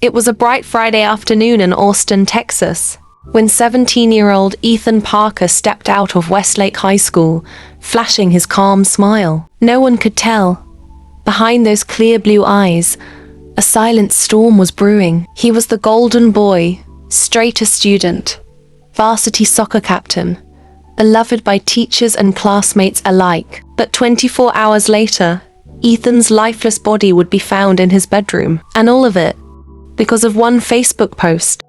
It was a bright Friday afternoon in Austin, Texas, when 17-year-old Ethan Parker stepped out of Westlake High School, flashing his calm smile. No one could tell. Behind those clear blue eyes, a silent storm was brewing. He was the golden boy, straight-A student, varsity soccer captain, beloved by teachers and classmates alike. But 24 hours later, Ethan's lifeless body would be found in his bedroom. And all of it because of one Facebook post.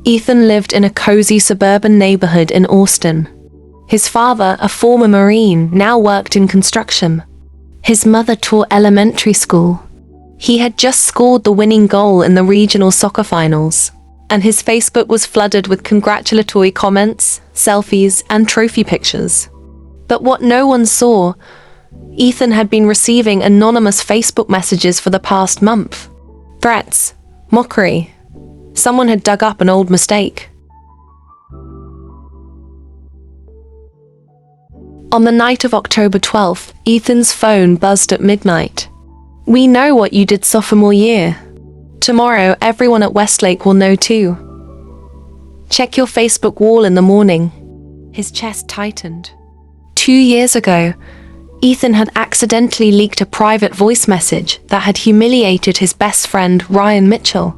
Ethan lived in a cozy suburban neighborhood in Austin. His father, a former Marine, now worked in construction. His mother taught elementary school. He had just scored the winning goal in the regional soccer finals, and his Facebook was flooded with congratulatory comments, selfies, and trophy pictures. But what no one saw, Ethan had been receiving anonymous Facebook messages for the past month. Threats, mockery. Someone had dug up an old mistake. On the night of October 12th, Ethan's phone buzzed at midnight. "We know what you did sophomore year. Tomorrow, everyone at Westlake will know too. Check your Facebook wall in the morning." His chest tightened. 2 years ago, Ethan had accidentally leaked a private voice message that had humiliated his best friend, Ryan Mitchell.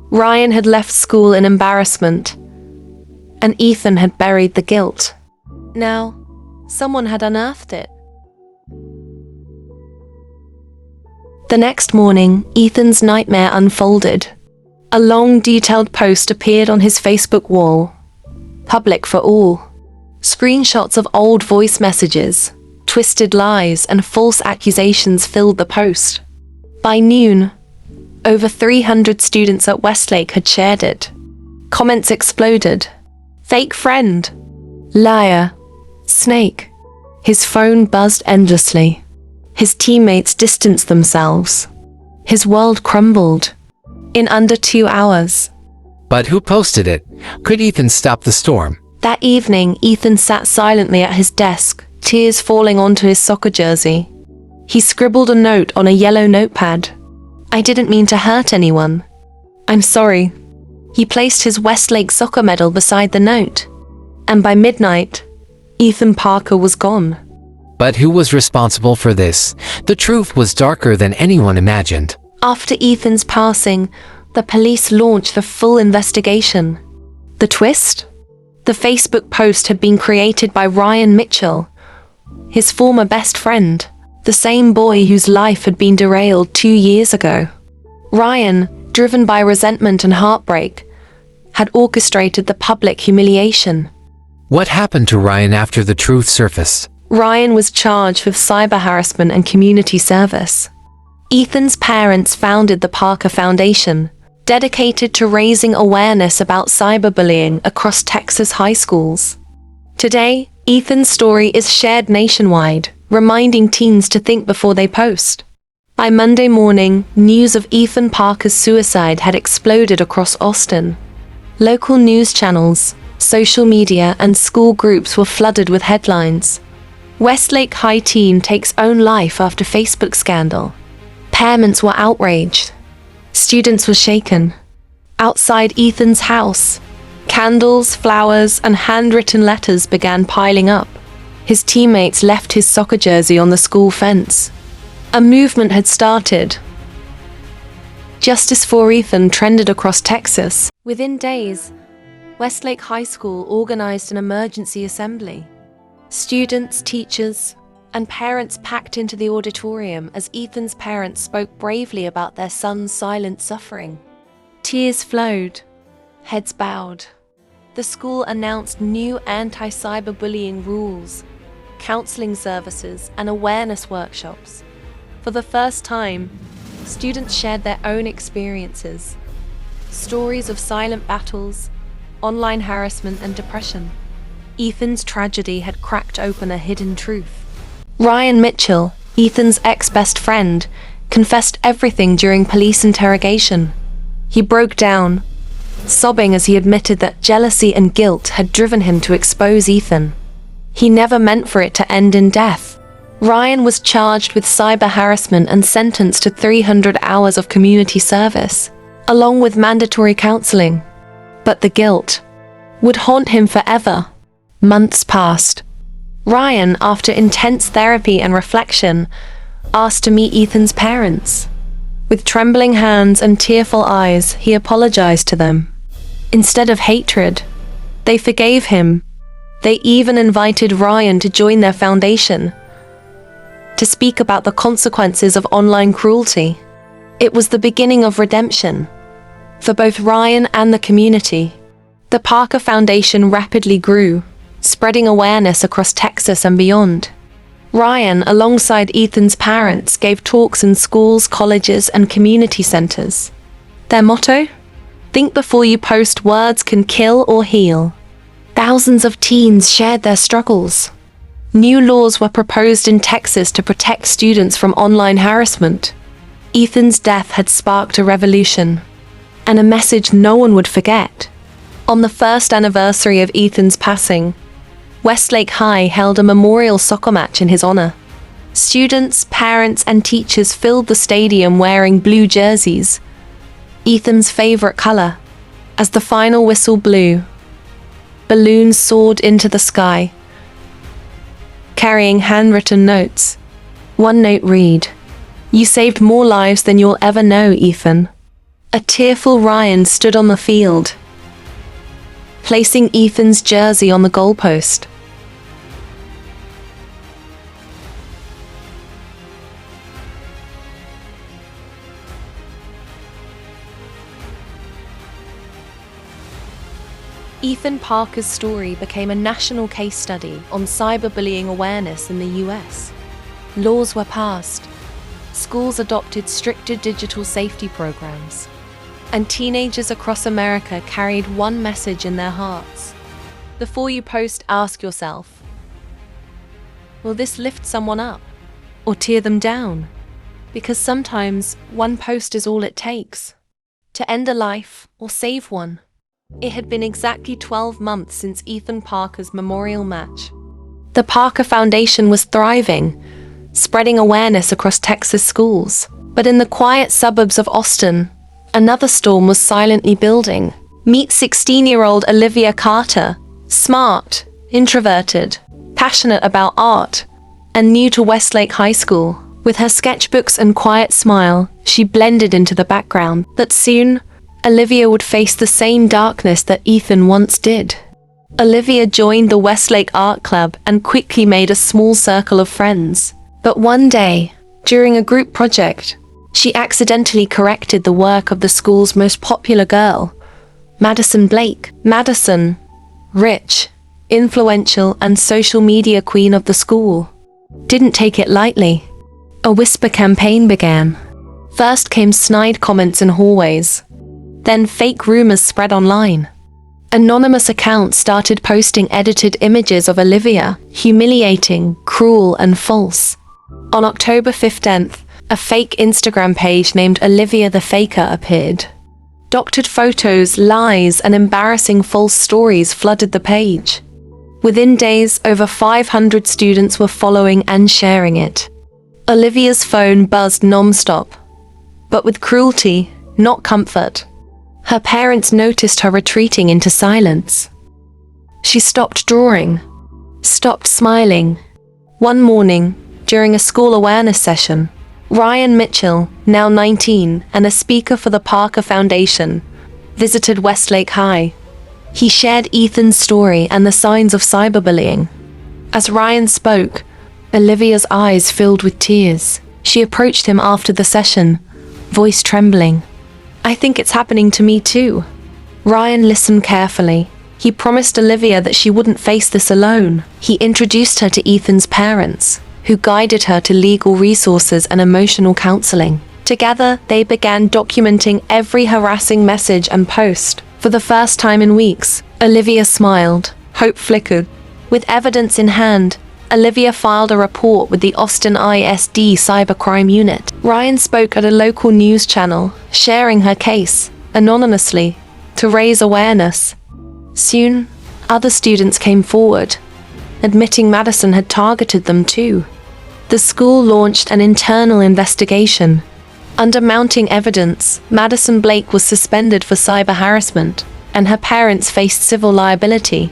Ryan had left school in embarrassment, and Ethan had buried the guilt. Now, someone had unearthed it. The next morning, Ethan's nightmare unfolded. A long, detailed post appeared on his Facebook wall, public for all. Screenshots of old voice messages, twisted lies, and false accusations filled the post. By noon, over 300 students at Westlake had shared it. Comments exploded. "Fake friend," "liar," "snake." His phone buzzed endlessly. His teammates distanced themselves. His world crumbled. In under 2 hours. But who posted it? Could Ethan stop the storm? That evening, Ethan sat silently at his desk, tears falling onto his soccer jersey. He scribbled a note on a yellow notepad. "I didn't mean to hurt anyone. I'm sorry." He placed his Westlake soccer medal beside the note. And by midnight, Ethan Parker was gone. But who was responsible for this? The truth was darker than anyone imagined. After Ethan's passing, the police launched the full investigation. The twist? The Facebook post had been created by Ryan Mitchell, his former best friend, the same boy whose life had been derailed 2 years ago. Ryan, driven by resentment and heartbreak, had orchestrated the public humiliation. What happened to Ryan after the truth surfaced? Ryan was charged with cyber harassment and community service. Ethan's parents founded the Parker Foundation, dedicated to raising awareness about cyberbullying across Texas high schools. Today, Ethan's story is shared nationwide, reminding teens to think before they post. By Monday morning, news of Ethan Parker's suicide had exploded across Austin. Local news channels, social media, and school groups were flooded with headlines. Westlake High teen takes own life after Facebook scandal. Parents were outraged. Students were shaken. Outside Ethan's house, candles, flowers, and handwritten letters began piling up. His teammates left his soccer jersey on the school fence. A movement had started. Justice for Ethan trended across Texas. Within days, Westlake High School organized an emergency assembly. Students, teachers, and parents packed into the auditorium as Ethan's parents spoke bravely about their son's silent suffering. Tears flowed, heads bowed. The school announced new anti-cyberbullying rules, counseling services, and awareness workshops. For the first time, students shared their own experiences, stories of silent battles, online harassment, and depression. Ethan's tragedy had cracked open a hidden truth. Ryan Mitchell, Ethan's ex-best friend, confessed everything during police interrogation. He broke down, sobbing as he admitted that jealousy and guilt had driven him to expose Ethan. He never meant for it to end in death. Ryan was charged with cyber harassment and sentenced to 300 hours of community service, along with mandatory counseling. But the guilt would haunt him forever. Months passed. Ryan, after intense therapy and reflection, asked to meet Ethan's parents. With trembling hands and tearful eyes, he apologized to them. Instead of hatred, they forgave him. They even invited Ryan to join their foundation, to speak about the consequences of online cruelty. It was the beginning of redemption for both Ryan and the community. The Parker Foundation rapidly grew, spreading awareness across Texas and beyond. Ryan, alongside Ethan's parents, gave talks in schools, colleges, and community centers. Their motto? Think before you post, words can kill or heal. Thousands of teens shared their struggles. New laws were proposed in Texas to protect students from online harassment. Ethan's death had sparked a revolution, and a message no one would forget. On the first anniversary of Ethan's passing, Westlake High held a memorial soccer match in his honor. Students, parents, and teachers filled the stadium wearing blue jerseys, Ethan's favorite color. As the final whistle blew, balloons soared into the sky, carrying handwritten notes. One note read, "You saved more lives than you'll ever know, Ethan." A tearful Ryan stood on the field, placing Ethan's jersey on the goalpost. Ethan Parker's story became a national case study on cyberbullying awareness in the US. Laws were passed, schools adopted stricter digital safety programs, and teenagers across America carried one message in their hearts. Before you post, ask yourself, will this lift someone up or tear them down? Because sometimes one post is all it takes to end a life or save one. It had been exactly 12 months since Ethan Parker's memorial match. The Parker Foundation was thriving, spreading awareness across Texas schools. But in the quiet suburbs of Austin, another storm was silently building. Meet 16-year-old Olivia Carter, smart, introverted, passionate about art, and new to Westlake High School. With her sketchbooks and quiet smile, she blended into the background. But soon, Olivia would face the same darkness that Ethan once did. Olivia joined the Westlake Art Club and quickly made a small circle of friends. But one day, during a group project, she accidentally corrected the work of the school's most popular girl, Madison Blake. Madison, rich, influential, and social media queen of the school, didn't take it lightly. A whisper campaign began. First came snide comments in hallways. Then fake rumors spread online. Anonymous accounts started posting edited images of Olivia, humiliating, cruel, and false. On October 15th, a fake Instagram page named Olivia the Faker appeared. Doctored photos, lies, and embarrassing false stories flooded the page. Within days, over 500 students were following and sharing it. Olivia's phone buzzed non-stop, but with cruelty, not comfort. Her parents noticed her retreating into silence. She stopped drawing, stopped smiling. One morning, during a school awareness session, Ryan Mitchell, now 19 and a speaker for the Parker Foundation, visited Westlake High. He shared Ethan's story and the signs of cyberbullying. As Ryan spoke, Olivia's eyes filled with tears. She approached him after the session, voice trembling. "I think it's happening to me too." Ryan listened carefully. He promised Olivia that she wouldn't face this alone. He introduced her to Ethan's parents, who guided her to legal resources and emotional counseling. Together, they began documenting every harassing message and post. For the first time in weeks, Olivia smiled. Hope flickered. With evidence in hand, Olivia filed a report with the Austin ISD Cybercrime Unit. Ryan spoke at a local news channel, sharing her case, anonymously, to raise awareness. Soon, other students came forward, admitting Madison had targeted them too. The school launched an internal investigation. Under mounting evidence, Madison Blake was suspended for cyber harassment, and her parents faced civil liability.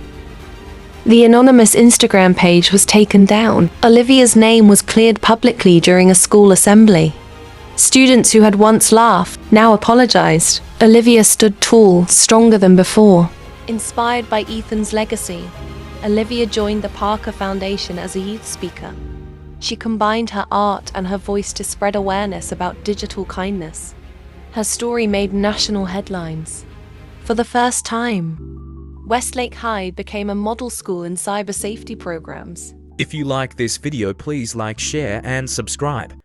The anonymous Instagram page was taken down. Olivia's name was cleared publicly during a school assembly. Students who had once laughed now apologized. Olivia stood tall, stronger than before. Inspired by Ethan's legacy, Olivia joined the Parker Foundation as a youth speaker. She combined her art and her voice to spread awareness about digital kindness. Her story made national headlines. For the first time, Westlake High became a model school in cyber safety programs. If you like this video, please like, share, and subscribe.